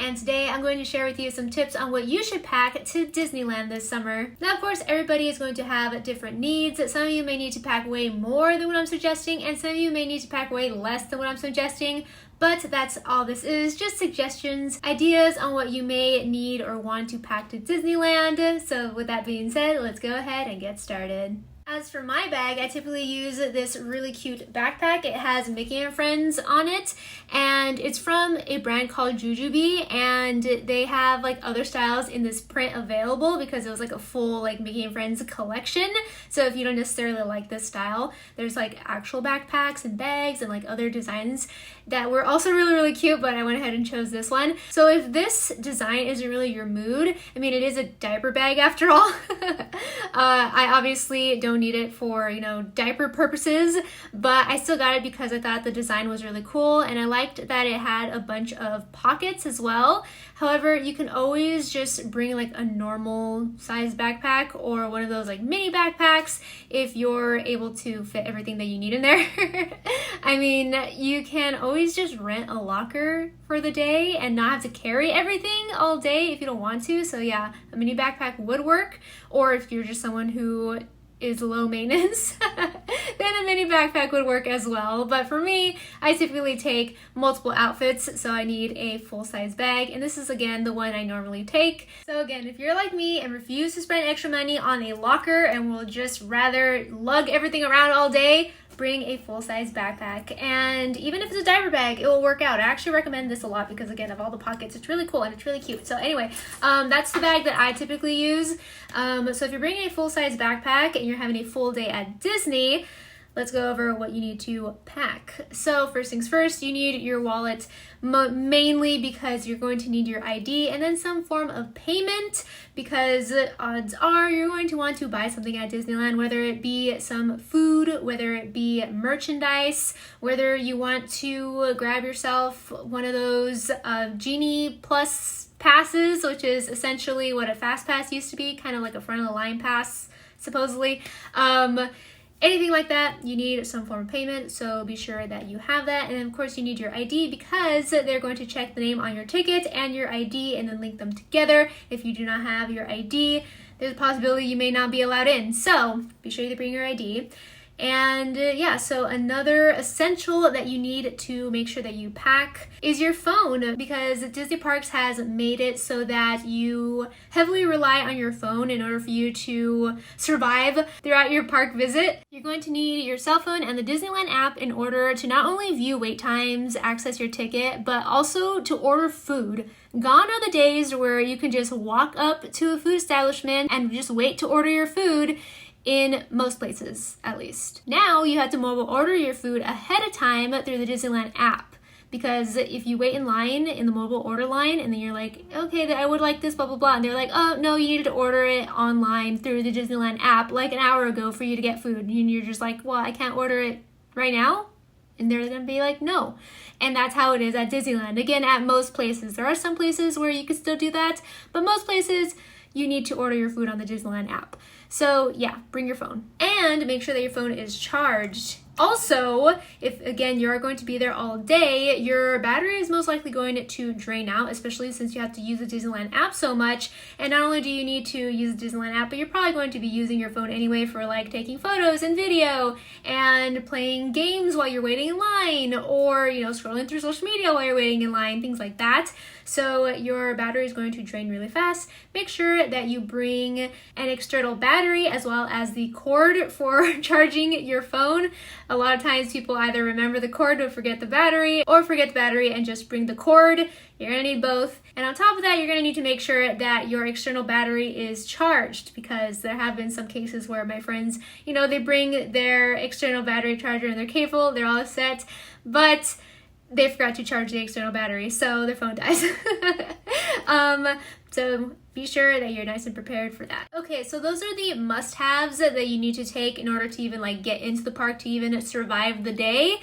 and today I'm going to share with you some tips on what you should pack to Disneyland this summer. Now, of course, everybody is going to have different needs. Some of you may need to pack way more than what I'm suggesting, and some of you may need to pack way less than what I'm suggesting. But that's all this is, just suggestions, ideas on what you may need or want to pack to Disneyland. So with that being said, let's go ahead and get started. As for my bag, I typically use this really cute backpack. It has Mickey and Friends on it, and it's from a brand called Jujubee, and they have like other styles in this print available because it was like a full like Mickey and Friends collection. So if you don't necessarily like this style, there's like actual backpacks and bags and like other designs that were also really cute, but I went ahead and chose this one. So if this design isn't really your mood, I mean, it is a diaper bag after all. I obviously don't need it for, you know, diaper purposes, but I still got it because I thought the design was really cool, and I liked that it had a bunch of pockets as well. However, you can always just bring like a normal size backpack or one of those like mini backpacks if you're able to fit everything that you need in there. I mean, you can always just rent a locker for the day and not have to carry everything all day if you don't want to. So yeah, a mini backpack would work. Or if you're just someone who is low maintenance, then a mini backpack would work as well. But for me, I typically take multiple outfits, so I need a full-size bag, and this is again the one I normally take. So again, if you're like me and refuse to spend extra money on a locker and will just rather lug everything around all day, bring a full-size backpack. And even if it's a diaper bag, it will work out. I actually recommend this a lot because again, of all the pockets, it's really cool and it's really cute. So anyway, that's the bag that I typically use. So if you're bringing a full-size backpack and you're having a full day at Disney, let's go over what you need to pack. So first things first, you need your wallet, mainly because you're going to need your ID and then some form of payment, because odds are you're going to want to buy something at Disneyland, whether it be some food, whether it be merchandise, whether you want to grab yourself one of those Genie Plus passes, which is essentially what a fast pass used to be, kind of like a front of the line pass, supposedly. Anything like that, you need some form of payment, so be sure that you have that. And then of course you need your ID because they're going to check the name on your ticket and your ID and then link them together. If you do not have your ID, there's a possibility you may not be allowed in. So be sure to bring your ID. And yeah, so another essential that you need to make sure that you pack is your phone, because Disney Parks has made it so that you heavily rely on your phone in order for you to survive throughout your park visit. You're going to need your cell phone and the Disneyland app in order to not only view wait times, access your ticket, but also to order food. Gone are the days where you can just walk up to a food establishment and just wait to order your food. In most places, at least. Now you have to mobile order your food ahead of time through the Disneyland app, because if you wait in line, in the mobile order line, and then you're like, okay, I would like this, blah, blah, blah, and they're like, oh, no, you needed to order it online through the Disneyland app like an hour ago for you to get food, and you're just like, well, I can't order it right now? And they're gonna be like, no. And that's how it is at Disneyland. Again, at most places. There are some places where you can still do that, but most places, you need to order your food on the Disneyland app. So yeah, bring your phone and make sure that your phone is charged. Also, if again you're going to be there all day, your battery is most likely going to drain out, especially since you have to use the Disneyland app so much. And not only do you need to use the Disneyland app, but you're probably going to be using your phone anyway for like taking photos and video and playing games while you're waiting in line, or you know, scrolling through social media while you're waiting in line, things like that. So your battery is going to drain really fast. Make sure that you bring an external battery as well as the cord for charging your phone. A lot of times people either remember the cord but forget the battery, or forget the battery and just bring the cord. You're gonna need both. And on top of that, you're gonna need to make sure that your external battery is charged, because there have been some cases where my friends, you know, they bring their external battery charger and their cable, they're all set, but they forgot to charge the external battery, so their phone dies. So be sure that you're nice and prepared for that. Okay, so those are the must-haves that you need to take in order to even like get into the park, to even survive the day.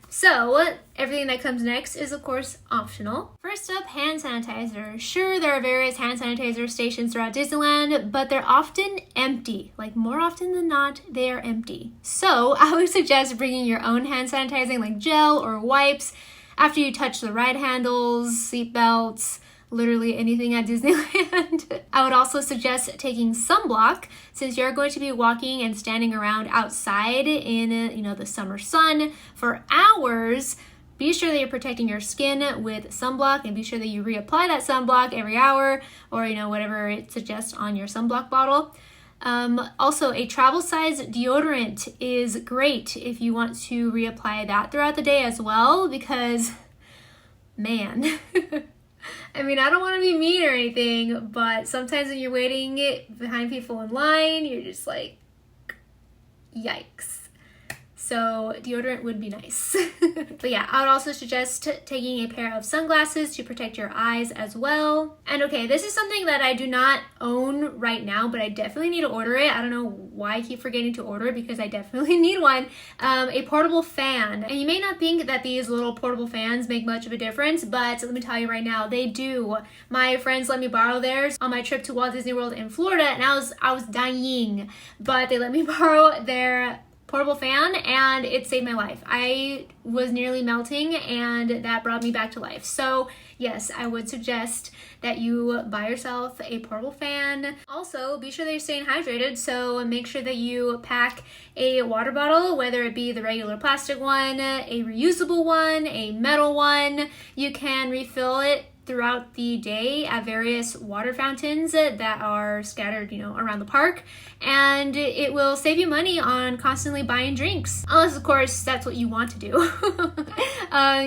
So everything that comes next is of course optional. First up, hand sanitizer. Sure, there are various hand sanitizer stations throughout Disneyland, but they're often empty. Like more often than not, they are empty. So I would suggest bringing your own hand sanitizing like gel or wipes after you touch the ride handles, seat belts, literally anything at Disneyland. I would also suggest taking sunblock since you're going to be walking and standing around outside in, the summer sun for hours. Be sure that you're protecting your skin with sunblock, and be sure that you reapply that sunblock every hour or, whatever it suggests on your sunblock bottle. Also, a travel size deodorant is great if you want to reapply that throughout the day as well, because, man, I mean, I don't want to be mean or anything, but sometimes when you're waiting behind people in line, you're just like, yikes. So deodorant would be nice. But yeah, I would also suggest taking a pair of sunglasses to protect your eyes as well. And okay, this is something that I do not own right now, but I definitely need to order it. I don't know why I keep forgetting to order it, because I definitely need one. A portable fan. And you may not think that these little portable fans make much of a difference, but let me tell you right now, they do. My friends let me borrow theirs on my trip to Walt Disney World in Florida, and I was dying, but they let me borrow their portable fan, and it saved my life. I was nearly melting, and that brought me back to life. So yes, I would suggest that you buy yourself a portable fan. Also, be sure that you're staying hydrated, so make sure that you pack a water bottle, whether it be the regular plastic one, a reusable one, a metal one. You can refill it throughout the day at various water fountains that are scattered, around the park, and it will save you money on constantly buying drinks, unless of course that's what you want to do.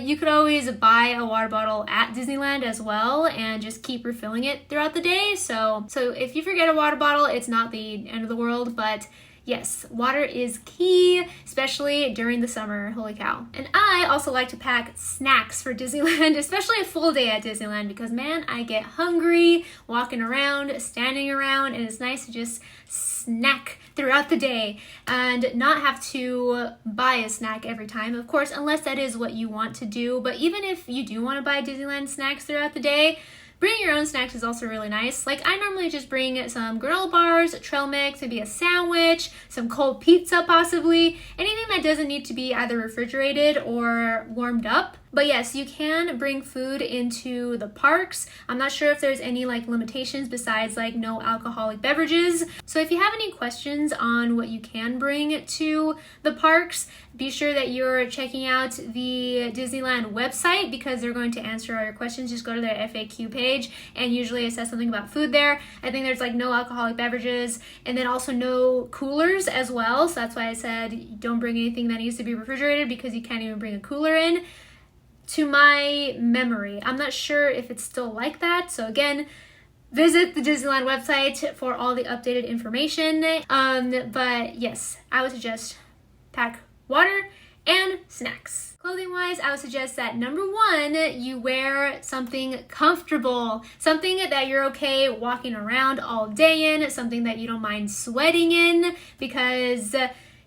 You could always buy a water bottle at Disneyland as well and just keep refilling it throughout the day. So if you forget a water bottle, it's not the end of the world, but yes, water is key, especially during the summer. Holy cow. And I also like to pack snacks for Disneyland, especially a full day at Disneyland, because man, I get hungry walking around, standing around, and it's nice to just snack throughout the day and not have to buy a snack every time, of course, unless that is what you want to do. But even if you do want to buy Disneyland snacks throughout the day, bringing your own snacks is also really nice. Like, I normally just bring some granola bars, trail mix, maybe a sandwich, some cold pizza possibly, anything that doesn't need to be either refrigerated or warmed up. But yes, you can bring food into the parks. I'm not sure if there's any limitations besides no alcoholic beverages. So if you have any questions on what you can bring to the parks, be sure that you're checking out the Disneyland website, because they're going to answer all your questions. Just go to their FAQ page, and usually it says something about food there. I think there's no alcoholic beverages, and then also no coolers as well. So that's why I said don't bring anything that needs to be refrigerated, because you can't even bring a cooler in. To my memory, I'm not sure if it's still like that. So again, visit the Disneyland website for all the updated information. But yes, I would suggest pack water and snacks. Clothing wise, I would suggest that number one, you wear something comfortable, something that you're okay walking around all day in, something that you don't mind sweating in, because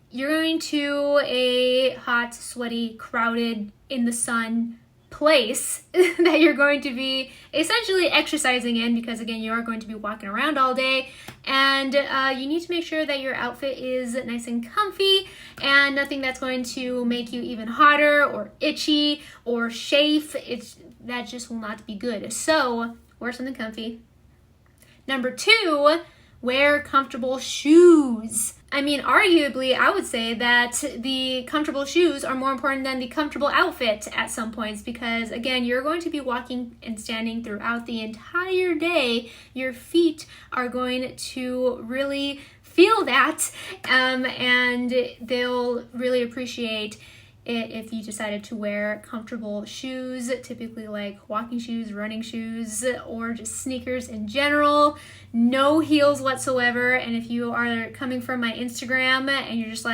you're going to a hot, sweaty, crowded, in the sun place that you're going to be essentially exercising in, because again, you are going to be walking around all day, and you need to make sure that your outfit is nice and comfy and nothing that's going to make you even hotter or itchy or chafe. That just will not be good. So wear something comfy. Number two, wear comfortable shoes. I mean, arguably, I would say that the comfortable shoes are more important than the comfortable outfit at some points, because again, you're going to be walking and standing throughout the entire day. Your feet are going to really feel that, and they'll really appreciate it if you decided to wear comfortable shoes, typically walking shoes, running shoes, or just sneakers in general. No heels whatsoever. And if you are coming from my Instagram and you're just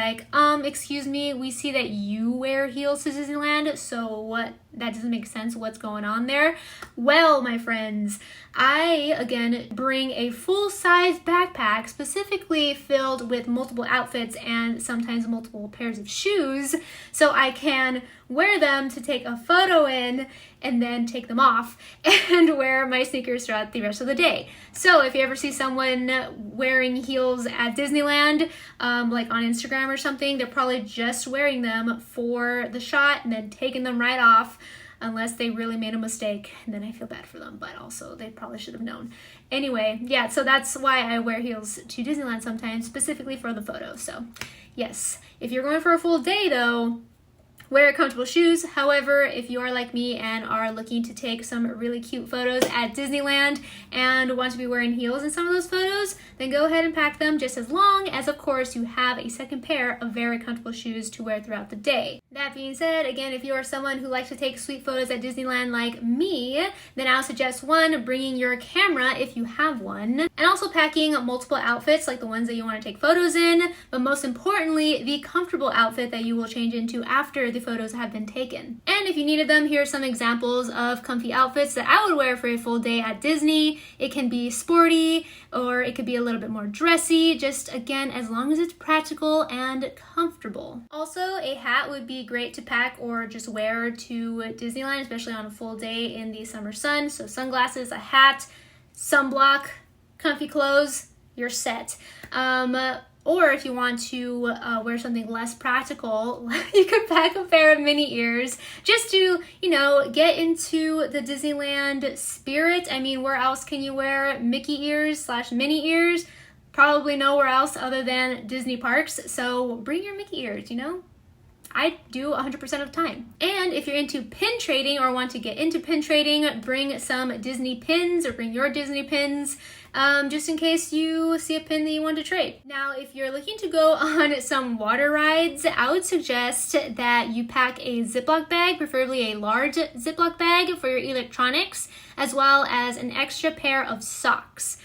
excuse me, we see that you wear heels to Disneyland, so what? That doesn't make sense. What's going on there? Well, my friends, I, again, bring a full-size backpack specifically filled with multiple outfits and sometimes multiple pairs of shoes, so I can wear them to take a photo in and then take them off and wear my sneakers throughout the rest of the day. So if you ever see someone wearing heels at Disneyland, on Instagram or something, they're probably just wearing them for the shot and then taking them right off. unless they really made a mistake, and then I feel bad for them, but also they probably should have known. Anyway, yeah, so that's why I wear heels to Disneyland sometimes, specifically for the photos. So yes, if you're going for a full day though, wear comfortable shoes. However, if you are like me and are looking to take some really cute photos at Disneyland and want to be wearing heels in some of those photos, then go ahead and pack them, just as long as, of course, you have a second pair of very comfortable shoes to wear throughout the day. That being said, again, if you are someone who likes to take sweet photos at Disneyland like me, then I'll suggest one, bringing your camera if you have one, and also packing multiple outfits like the ones that you want to take photos in, but most importantly, the comfortable outfit that you will change into after the photos have been taken. And if you needed them, here are some examples of comfy outfits that I would wear for a full day at Disney. It can be sporty, or it could be a little bit more dressy, just again, as long as it's practical and comfortable. Also, a hat would be great to pack or just wear to Disneyland, especially on a full day in the summer sun. So sunglasses, a hat, sunblock, comfy clothes, you're set. Or if you want to wear something less practical, you could pack a pair of mini ears just to, you know, get into the Disneyland spirit. I mean, where else can you wear Mickey ears / mini ears? Probably nowhere else other than Disney parks. So bring your Mickey ears, you know? I do 100% of the time. And if you're into pin trading or want to get into pin trading, bring some Disney pins or bring your Disney pins just in case you see a pin that you want to trade. Now, if you're looking to go on some water rides, I would suggest that you pack a Ziploc bag, preferably a large Ziploc bag for your electronics, as well as an extra pair of socks.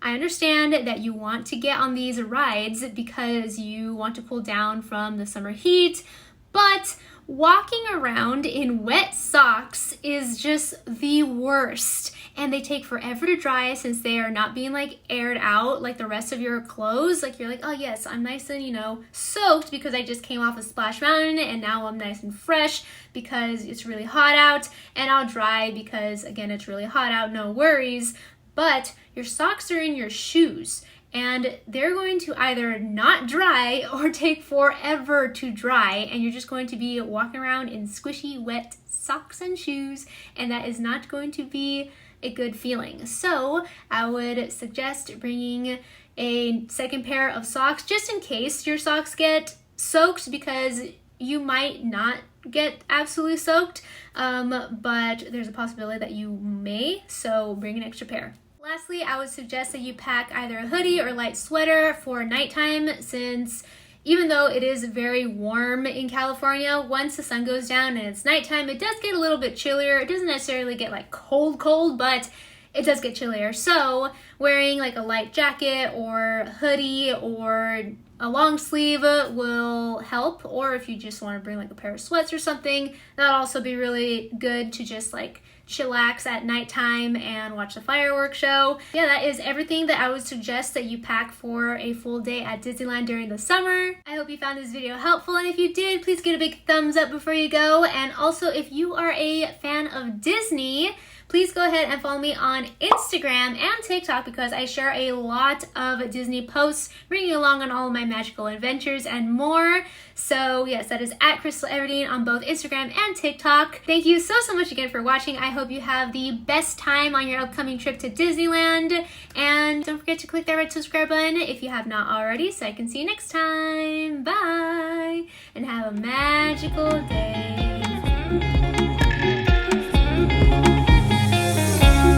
I understand that you want to get on these rides because you want to cool down from the summer heat, but walking around in wet socks is just the worst, and they take forever to dry since they are not being like aired out like the rest of your clothes. Like you're like, oh yes, I'm nice and, you know, soaked because I just came off of Splash Mountain, and now I'm nice and fresh because it's really hot out, and I'll dry because again it's really hot out, no worries. But your socks are in your shoes, and they're going to either not dry or take forever to dry, and you're just going to be walking around in squishy, wet socks and shoes, and that is not going to be a good feeling. So I would suggest bringing a second pair of socks just in case your socks get soaked, because you might not get absolutely soaked, but there's a possibility that you may, so bring an extra pair. Lastly, I would suggest that you pack either a hoodie or light sweater for nighttime, since even though it is very warm in California, once the sun goes down and it's nighttime, it does get a little bit chillier. It doesn't necessarily get like cold, but it does get chillier. So wearing like a light jacket or hoodie or a long sleeve will help. Or if you just want to bring like a pair of sweats or something, that'll also be really good to just like chillax at nighttime and watch the fireworks show. Yeah, that is everything that I would suggest that you pack for a full day at Disneyland during the summer. I hope you found this video helpful, and if you did, please give it a big thumbs up before you go. And also, if you are a fan of Disney, please go ahead and follow me on Instagram and TikTok, because I share a lot of Disney posts, bringing you along on all of my magical adventures and more. So yes, that is at Crystal Everdeen on both Instagram and TikTok. Thank you so much again for watching. I hope you have the best time on your upcoming trip to Disneyland. And don't forget to click that red subscribe button if you have not already, so I can see you next time. Bye! And have a magical day.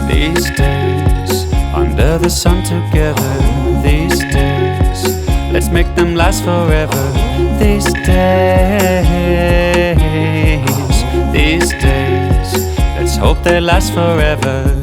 These days, under the sun together. These days, let's make them last forever. These days, let's hope they last forever.